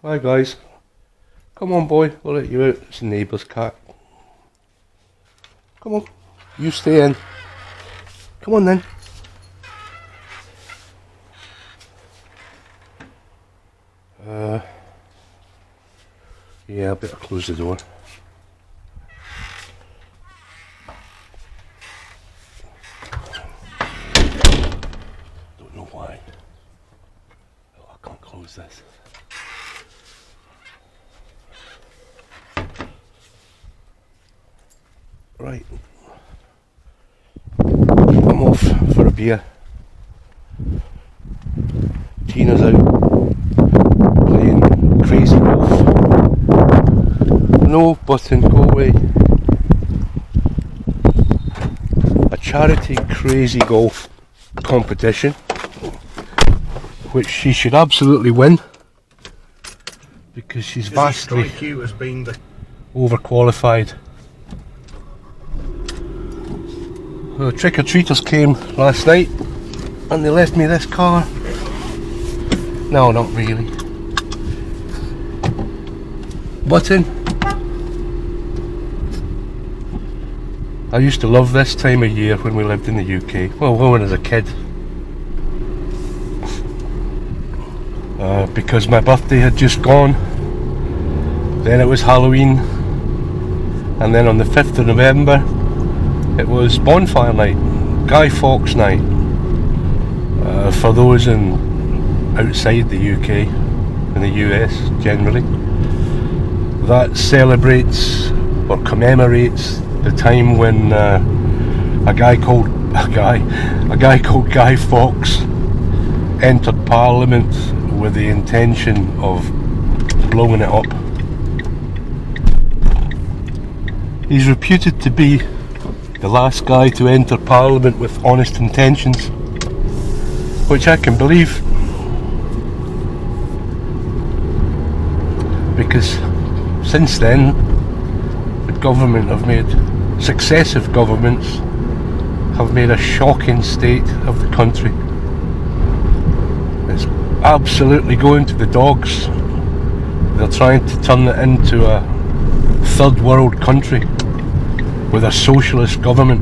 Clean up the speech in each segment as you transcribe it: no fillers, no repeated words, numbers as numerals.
Hi guys. Come on boy, we'll let you out. It's the neighbour's cat. Come on, you stay in. Come on then. Yeah, I better close the door. Don't know why. Oh, I can't close this. Right. I'm off for a beer. Tina's out playing crazy golf. No button, go away. A charity crazy golf competition, which she should absolutely win because she's vastly overqualified. The trick-or-treaters came last night and they left me this car. No, not really. Button. I used to love this time of year when we lived in the UK. Well, when I was a kid. Because my birthday had just gone. Then it was Halloween. And then on the 5th of November, it was bonfire night, Guy Fawkes night, for those outside the UK, in the US generally. That celebrates or commemorates the time when a guy called Guy Fawkes entered Parliament with the intention of blowing it up. He's reputed to be the last guy to enter Parliament with honest intentions, which I can believe, because since then successive governments have made a shocking state of the country. It's absolutely going to the dogs. They're trying to turn it into a third world country with a socialist government.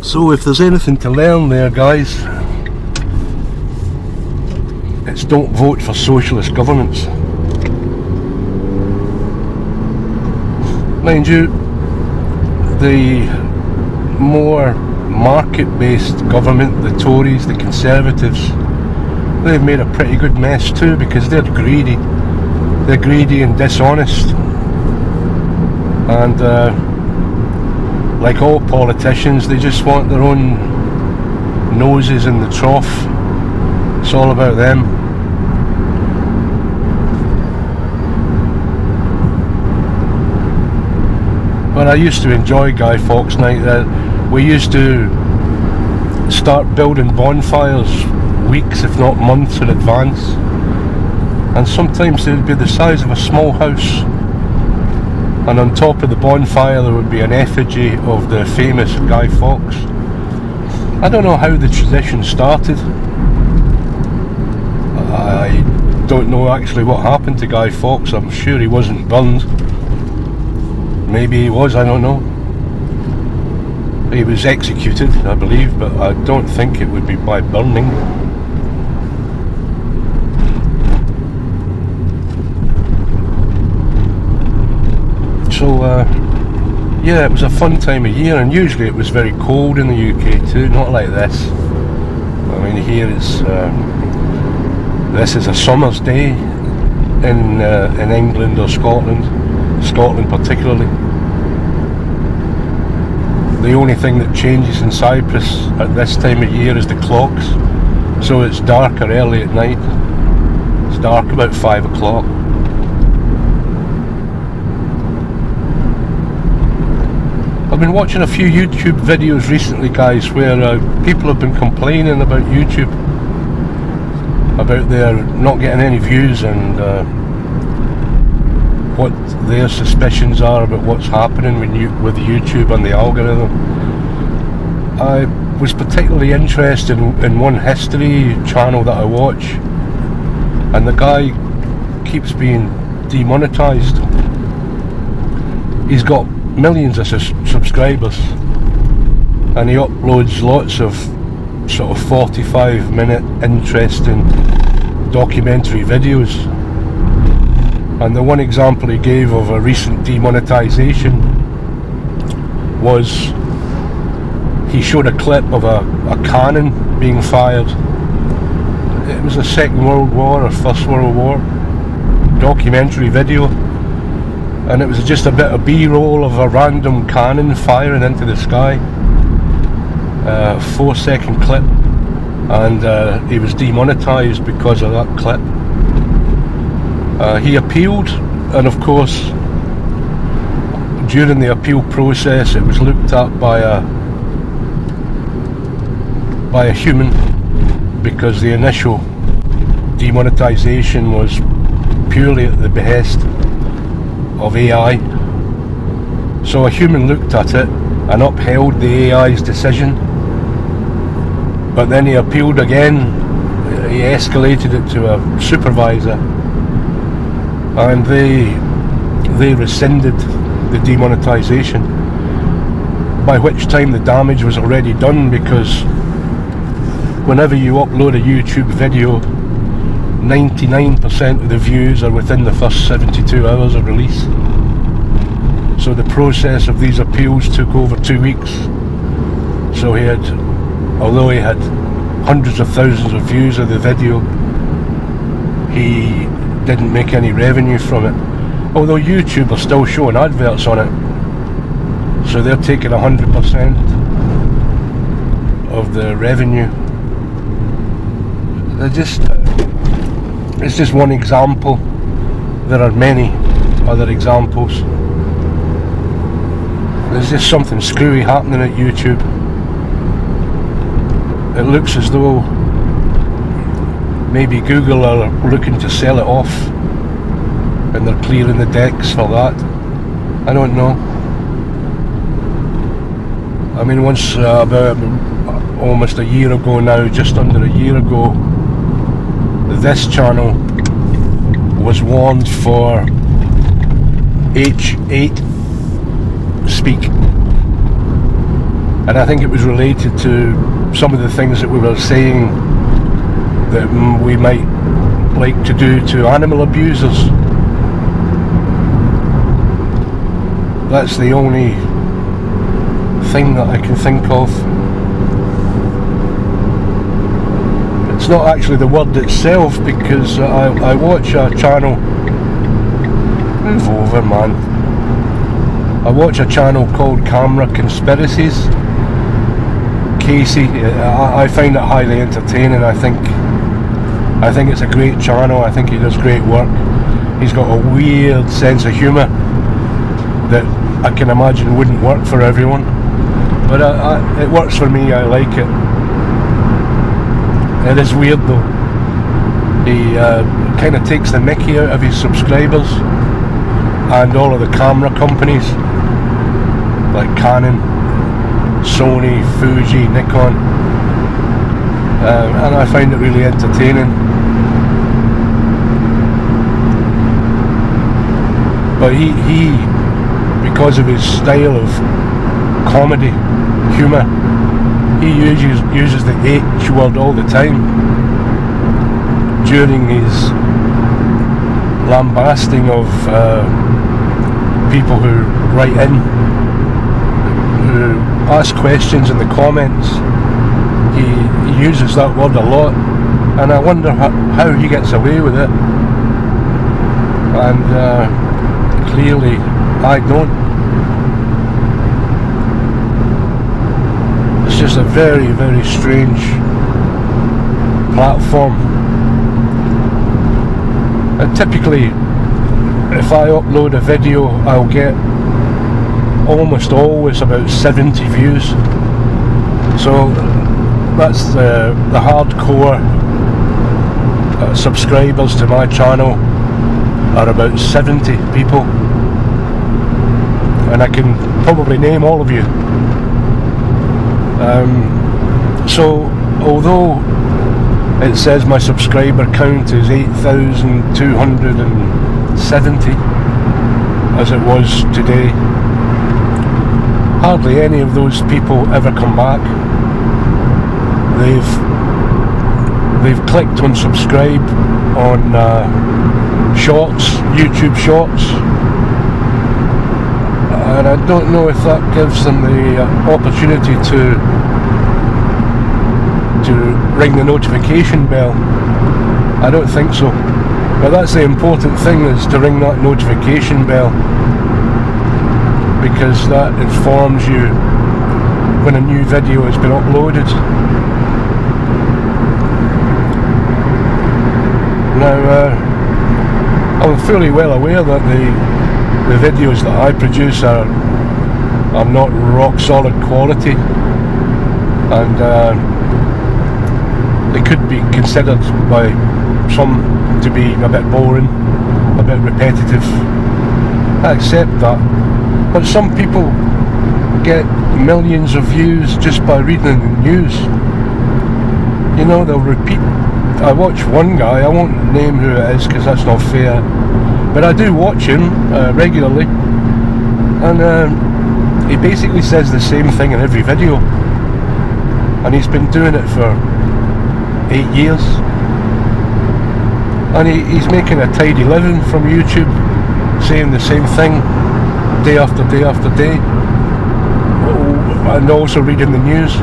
So if there's anything to learn there, guys, it's don't vote for socialist governments. Mind you, the more market-based government, the Tories, the Conservatives, they've made a pretty good mess too, because they're greedy. They're greedy and dishonest. And like all politicians, they just want their own noses in the trough. It's all about them. But I used to enjoy Guy Fawkes night. We used to start building bonfires weeks, if not months in advance, and sometimes they would be the size of a small house. And on top of the bonfire there would be an effigy of the famous Guy Fawkes. I don't know how the tradition started. I don't know actually what happened to Guy Fawkes. I'm sure he wasn't burned. Maybe he was, I don't know. He was executed, I believe, but I don't think it would be by burning. So yeah, it was a fun time of year, and usually it was very cold in the UK too, not like this. I mean, here it's this is a summer's day in England or Scotland particularly. The only thing that changes in Cyprus at this time of year is the clocks, so it's darker early at night. It's dark about 5 o'clock. I've been watching a few YouTube videos recently, guys, where people have been complaining about YouTube, about their not getting any views, and what their suspicions are about what's happening with YouTube and the algorithm. was particularly interested in one history channel that I watch, and the guy keeps being demonetized. He's got millions of subscribers, and he uploads lots of sort of 45-minute interesting documentary videos. And the one example he gave of a recent demonetization was he showed a clip of a cannon being fired. It was a Second World War or First World War documentary video, and it was just a bit of B-roll of a random cannon firing into the sky. 4-second clip, and he was demonetized because of that clip. He appealed, and of course during the appeal process it was looked at by a human, because the initial demonetization was purely at the behest of AI. So a human looked at it and upheld the AI's decision, but then he appealed again. He escalated it to a supervisor, and they rescinded the demonetization, by which time the damage was already done, because whenever you upload a YouTube video, 99% of the views are within the first 72 hours of release. So the process of these appeals took over 2 weeks. So although he had hundreds of thousands of views of the video, he didn't make any revenue from it. Although YouTube are still showing adverts on it, so they're taking 100% of the revenue. It's just one example. There are many other examples. There's just something screwy happening at YouTube. It looks as though maybe Google are looking to sell it off, and they're clearing the decks for that. I don't know. I mean, once about almost a year ago now, just under a year ago, this channel was warned for H8 speak, and I think it was related to some of the things that we were saying that we might like to do to animal abusers. That's the only thing that I can think of. It's not actually the word itself, because I watch a channel. Move over, man. I watch a channel called Camera Conspiracies. Casey, I find it highly entertaining. I think it's a great channel. I think he does great work. He's got a weird sense of humour that I can imagine wouldn't work for everyone, but it works for me. I like it. It is weird though. He kind of takes the mickey out of his subscribers and all of the camera companies like Canon, Sony, Fuji, Nikon, and I find it really entertaining. But he because of his style of comedy, humour, he uses the H word all the time during his lambasting of people who write in, who ask questions in the comments. He uses that word a lot, and I wonder how he gets away with it, and clearly I don't. It's just a very, very strange platform. And typically, if I upload a video, I'll get almost always about 70 views. So that's the hardcore subscribers to my channel are about 70 people, and I can probably name all of you. So although it says my subscriber count is 8,270 as it was today, hardly any of those people ever come back. They've clicked on subscribe on shorts, YouTube shorts, and I don't know if that gives them the opportunity to ring the notification bell. I don't think so. But that's the important thing, is to ring that notification bell, because that informs you when a new video has been uploaded. Now, I'm fully well aware that the videos that I produce are not rock solid quality, and they could be considered by some to be a bit boring, a bit repetitive. I accept that, but some people get millions of views just by reading the news. You know, they'll repeat. I watch one guy, I won't name who it is because that's not fair, but I do watch him regularly, and he basically says the same thing in every video, and he's been doing it for 8 years, and he's making a tidy living from YouTube, saying the same thing day after day after day, and also reading the news.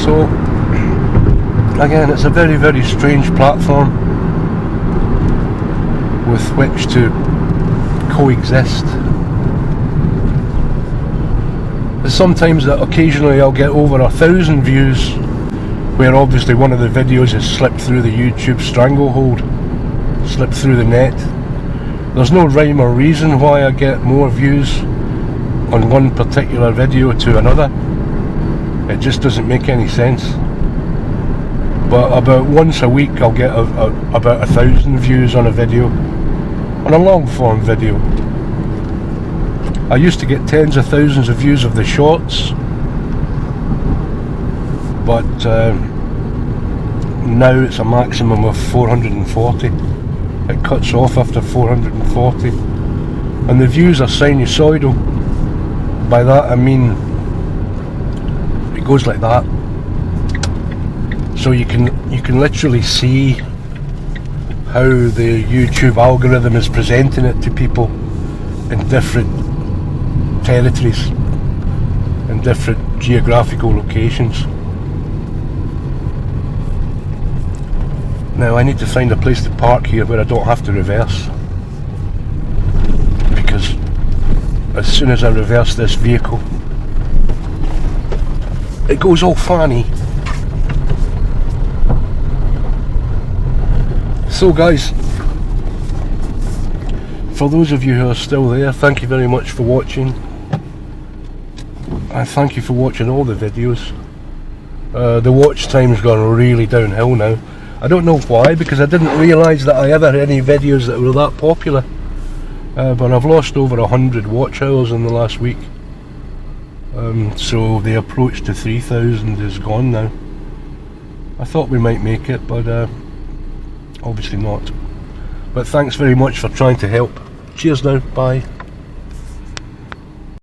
So again, it's a very, very strange platform with which to coexist. Sometimes, occasionally, I'll get over 1,000 views, where obviously one of the videos has slipped through the YouTube stranglehold, slipped through the net. There's no rhyme or reason why I get more views on one particular video to another. It just doesn't make any sense. But about once a week I'll get about 1,000 views on a video, on a long form video. I used to get tens of thousands of views of the shorts, but now it's a maximum of 440. It cuts off after 440, and the views are sinusoidal. By that I mean it goes like that. So you can literally see how the YouTube algorithm is presenting it to people in different territories, in different geographical locations. Now I need to find a place to park here where I don't have to reverse, because as soon as I reverse this vehicle, it goes all fanny. So guys, for those of you who are still there, thank you very much for watching. I thank you for watching all the videos. The watch time's gone really downhill now. I don't know why, because I didn't realise that I ever had any videos that were that popular. But I've lost over 100 watch hours in the last week. So the approach to 3,000 is gone now. I thought we might make it, but obviously not. But thanks very much for trying to help. Cheers now, bye.